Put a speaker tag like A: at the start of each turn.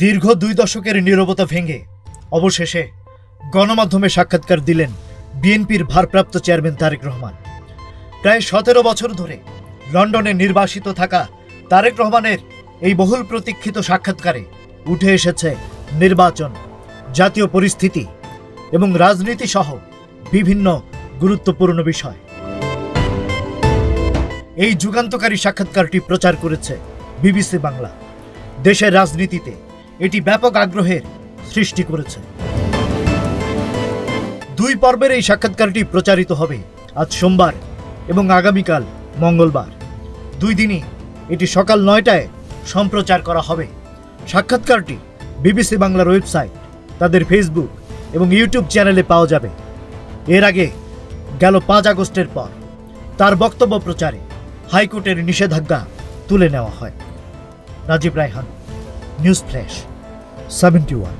A: দীর্ঘ 2 দশকের নীরবতা ভেঙে অবশেষে গণমাধ্যমে সাক্ষাৎকার দিলেন বিএনপির ভারপ্রাপ্ত চেয়ারম্যান তারেক রহমান। প্রায় 17 বছর ধরে লন্ডনে নির্বাসিত থাকা তারেক রহমানের এই বহুল প্রতীক্ষিত সাক্ষাৎকারে উঠে এসেছে নির্বাচন, জাতীয় পরিস্থিতি এবং রাজনীতি সহ বিভিন্ন গুরুত্বপূর্ণ বিষয়। এই যুগান্তকারী সাক্ষাৎকারটি প্রচার করেছে বিবিসি বাংলা। দেশের রাজনীতিতে এটি ব্যাপক আগ্রহের সৃষ্টি করেছে। 2 পর্বের এই সাক্ষাৎকারটি প্রচারিত হবে আজ সোমবার এবং আগামীকাল মঙ্গলবার। 2 দিনই এটি সকাল 9টায় সম্প্রচার করা হবে। সাক্ষাৎকারটি বিবিসি বাংলার ওয়েবসাইট, তাদের ফেসবুক এবং ইউটিউব চ্যানেলে পাওয়া যাবে। এর আগে গেল 5 আগস্টের পর তার বক্তব্য প্রচারে হাইকোর্টের নিষেধাজ্ঞা তুলে নেওয়া হয়। Rajib Raihan, news flash 71।